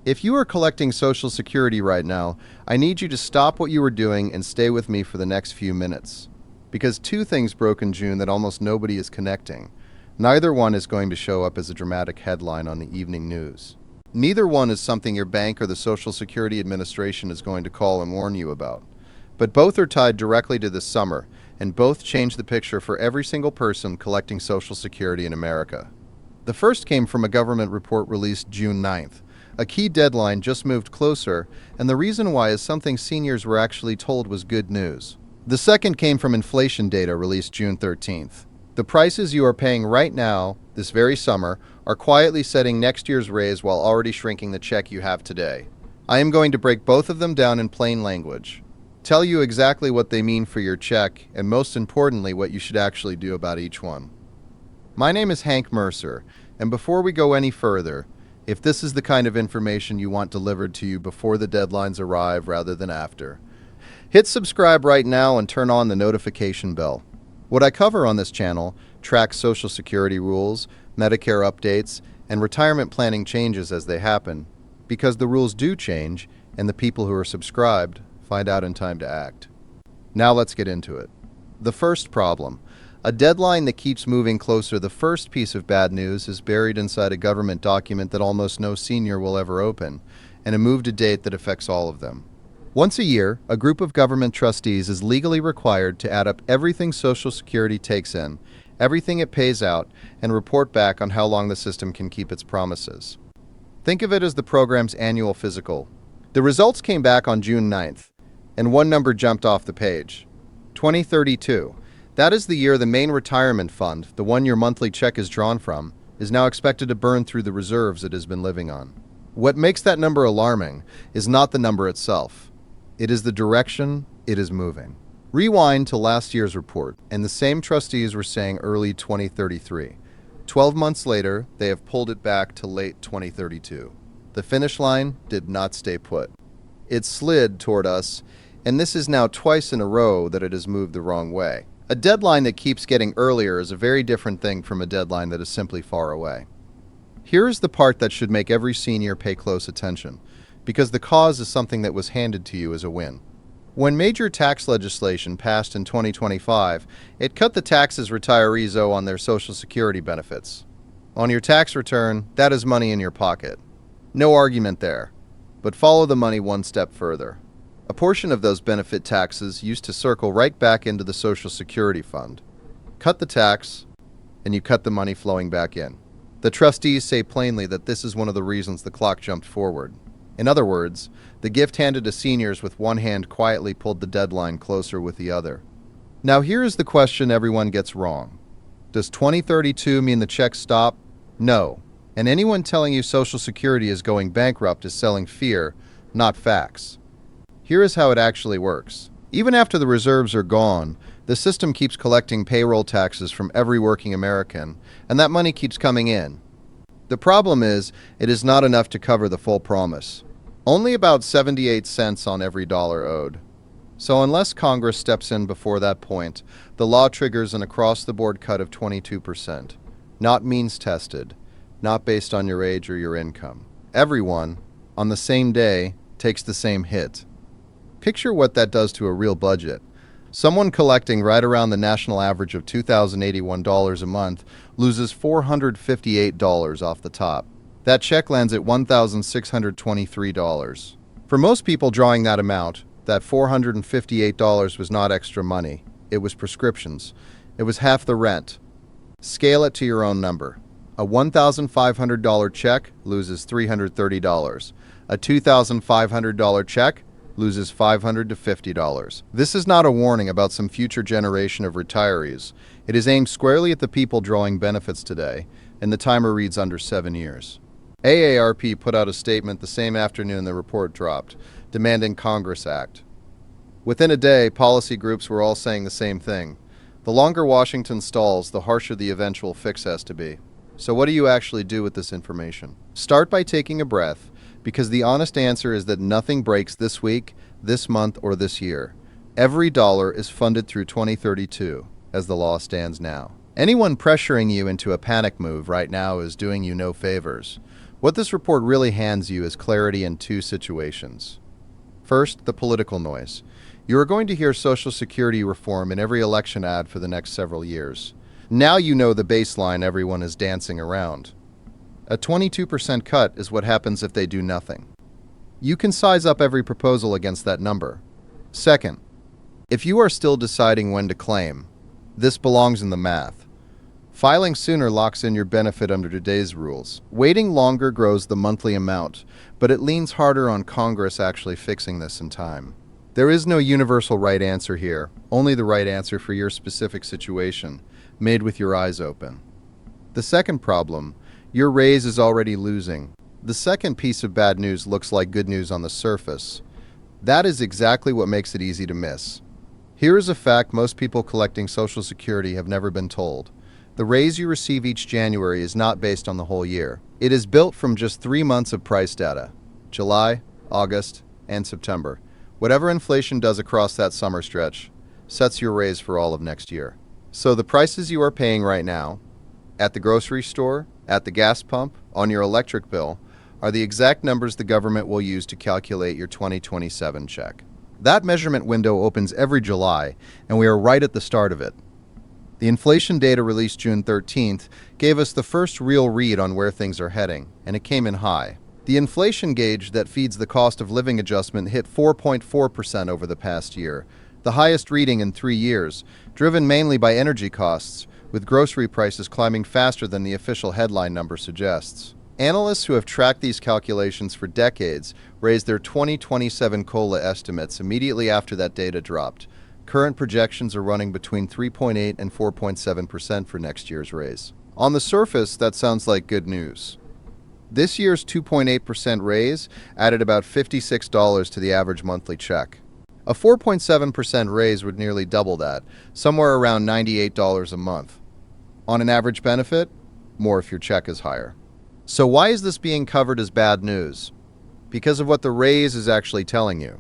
If you are collecting Social Security right now, I need you to stop what you are doing and stay with me for the next few minutes. Because two things broke in June that almost nobody is connecting. Neither one is going to show up as a dramatic headline on the evening news. Neither one is something your bank or the Social Security Administration is going to call and warn you about. But both are tied directly to this summer, and both change the picture for every single person collecting Social Security in America. The first came from a government report released June 9th. A key deadline just moved closer, and the reason why is something seniors were actually told was good news. The second came from inflation data released June 13th. The prices you are paying right now, this very summer, are quietly setting next year's raise while already shrinking the check you have today. I am going to break both of them down in plain language, tell you exactly what they mean for your check, and most importantly, what you should actually do about each one. My name is Hank Mercer, and before we go any further, if this is the kind of information you want delivered to you before the deadlines arrive rather than after, hit subscribe right now and turn on the notification bell. What I cover on this channel tracks Social Security rules, Medicare updates, and retirement planning changes as they happen, because the rules do change and the people who are subscribed find out in time to act. Now let's get into it. The first problem. A deadline that keeps moving closer. The first piece of bad news is buried inside a government document that almost no senior will ever open, and a move to date that affects all of them. Once a year, a group of government trustees is legally required to add up everything Social Security takes in, everything it pays out, and report back on how long the system can keep its promises. Think of it as the program's annual physical. The results came back on June 9th, and one number jumped off the page. 2032. That is the year the main retirement fund, the one your monthly check is drawn from, is now expected to burn through the reserves it has been living on. What makes that number alarming is not the number itself. It is the direction it is moving. Rewind to last year's report, and the same trustees were saying early 2033. 12 months later, they have pulled it back to late 2032. The finish line did not stay put. It slid toward us, and this is now twice in a row that it has moved the wrong way. A deadline that keeps getting earlier is a very different thing from a deadline that is simply far away. Here is the part that should make every senior pay close attention, because the cause is something that was handed to you as a win. When major tax legislation passed in 2025, it cut the taxes retirees owe on their Social Security benefits. On your tax return, that is money in your pocket. No argument there. But follow the money one step further. A portion of those benefit taxes used to circle right back into the Social Security fund. Cut the tax, and you cut the money flowing back in. The trustees say plainly that this is one of the reasons the clock jumped forward. In other words, the gift handed to seniors with one hand quietly pulled the deadline closer with the other. Now here is the question everyone gets wrong. Does 2032 mean the checks stop? No. And anyone telling you Social Security is going bankrupt is selling fear, not facts. Here is how it actually works. Even after the reserves are gone, the system keeps collecting payroll taxes from every working American, and that money keeps coming in. The problem is, it is not enough to cover the full promise. Only about 78 cents on every dollar owed. So unless Congress steps in before that point, the law triggers an across-the-board cut of 22%. Not means-tested, not based on your age or your income. Everyone, on the same day, takes the same hit. Picture what that does to a real budget. Someone collecting right around the national average of $2,081 a month loses $458 off the top. That check lands at $1,623. For most people drawing that amount, that $458 was not extra money. It was prescriptions. It was half the rent. Scale it to your own number. A $1,500 check loses $330. A $2,500 check loses $500 to $50. This is not a warning about some future generation of retirees. It is aimed squarely at the people drawing benefits today, and the timer reads under 7 years. AARP put out a statement the same afternoon the report dropped, demanding Congress act. Within a day, policy groups were all saying the same thing. The longer Washington stalls, the harsher the eventual fix has to be. So what do you actually do with this information? Start by taking a breath, because the honest answer is that nothing breaks this week, this month, or this year. Every dollar is funded through 2032, as the law stands now. Anyone pressuring you into a panic move right now is doing you no favors. What this report really hands you is clarity in two situations. First, the political noise. You are going to hear Social Security reform in every election ad for the next several years. Now you know the baseline everyone is dancing around. A 22% cut is what happens if they do nothing. You can size up every proposal against that number. Second, if you are still deciding when to claim, this belongs in the math. Filing sooner locks in your benefit under today's rules. Waiting longer grows the monthly amount, but it leans harder on Congress actually fixing this in time. There is no universal right answer here, only the right answer for your specific situation, made with your eyes open. The second problem, your raise is already losing. The second piece of bad news looks like good news on the surface. That is exactly what makes it easy to miss. Here is a fact most people collecting Social Security have never been told. The raise you receive each January is not based on the whole year. It is built from just 3 months of price data: July, August, and September. Whatever inflation does across that summer stretch sets your raise for all of next year. So the prices you are paying right now, at the grocery store, at the gas pump, on your electric bill, are the exact numbers the government will use to calculate your 2027 check. That measurement window opens every July, and we are right at the start of it. The inflation data released June 13th gave us the first real read on where things are heading, and it came in high. The inflation gauge that feeds the cost of living adjustment hit 4.4% over the past year, the highest reading in 3 years, driven mainly by energy costs, with grocery prices climbing faster than the official headline number suggests. Analysts who have tracked these calculations for decades raised their 2027 COLA estimates immediately after that data dropped. Current projections are running between 3.8 and 4.7% for next year's raise. On the surface, that sounds like good news. This year's 2.8% raise added about $56 to the average monthly check. A 4.7% raise would nearly double that, somewhere around $98 a month. On an average benefit, more if your check is higher. So why is this being covered as bad news? Because of what the raise is actually telling you.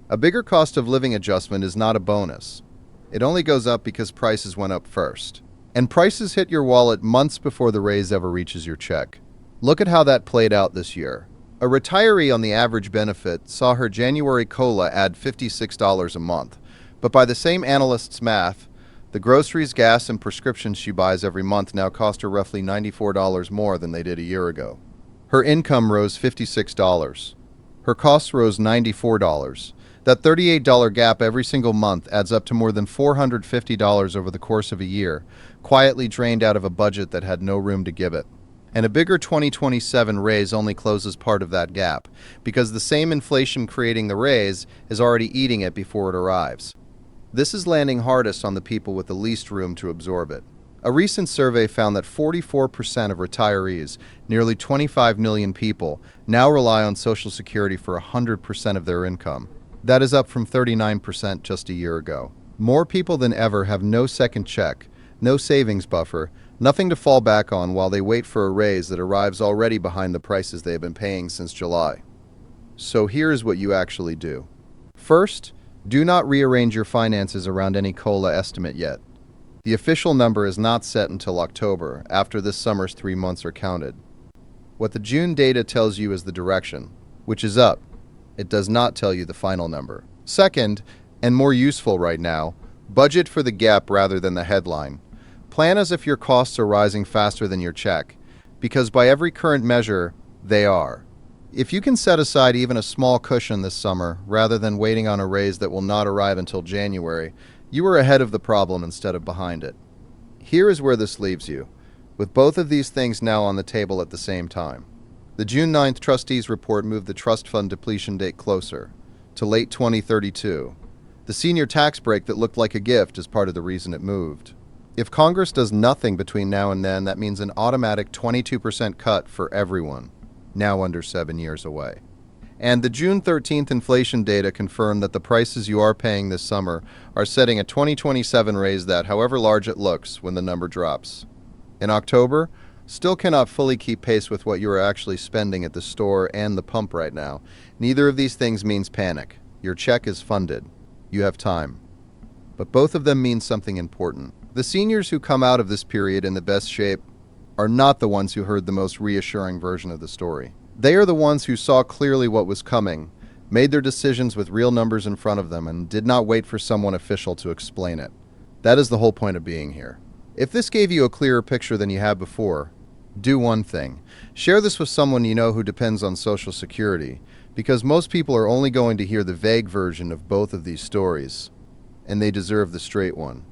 A bigger cost of living adjustment is not a bonus. It only goes up because prices went up first. And prices hit your wallet months before the raise ever reaches your check. Look at how that played out this year. A retiree on the average benefit saw her January COLA add $56 a month. But by the same analyst's math, the groceries, gas, and prescriptions she buys every month now cost her roughly $94 more than they did a year ago. Her income rose $56. Her costs rose $94. That $38 gap every single month adds up to more than $450 over the course of a year, quietly drained out of a budget that had no room to give it. And a bigger 2027 raise only closes part of that gap, because the same inflation creating the raise is already eating it before it arrives. This is landing hardest on the people with the least room to absorb it. A recent survey found that 44% of retirees, nearly 25 million people, now rely on Social Security for 100% of their income. That is up from 39% just a year ago. More people than ever have no second check, no savings buffer, nothing to fall back on while they wait for a raise that arrives already behind the prices they have been paying since July. So here's what you actually do. First, do not rearrange your finances around any COLA estimate yet. The official number is not set until October, after this summer's 3 months are counted. What the June data tells you is the direction, which is up. It does not tell you the final number. Second, and more useful right now, budget for the gap rather than the headline. Plan as if your costs are rising faster than your check, because by every current measure, they are. If you can set aside even a small cushion this summer, rather than waiting on a raise that will not arrive until January, you are ahead of the problem instead of behind it. Here is where this leaves you, with both of these things now on the table at the same time. The June 9th trustees report moved the trust fund depletion date closer, to late 2032. The senior tax break that looked like a gift is part of the reason it moved. If Congress does nothing between now and then, that means an automatic 22% cut for everyone, now under 7 years away. And the June 13th inflation data confirmed that the prices you are paying this summer are setting a 2027 raise that, however large it looks, when the number drops. In October, still cannot fully keep pace with what you are actually spending at the store and the pump right now. Neither of these things means panic. Your check is funded. You have time. But both of them mean something important. The seniors who come out of this period in the best shape are not the ones who heard the most reassuring version of the story. They are the ones who saw clearly what was coming, made their decisions with real numbers in front of them, and did not wait for someone official to explain it. That is the whole point of being here. If this gave you a clearer picture than you had before, do one thing. Share this with someone you know who depends on Social Security, because most people are only going to hear the vague version of both of these stories, and they deserve the straight one.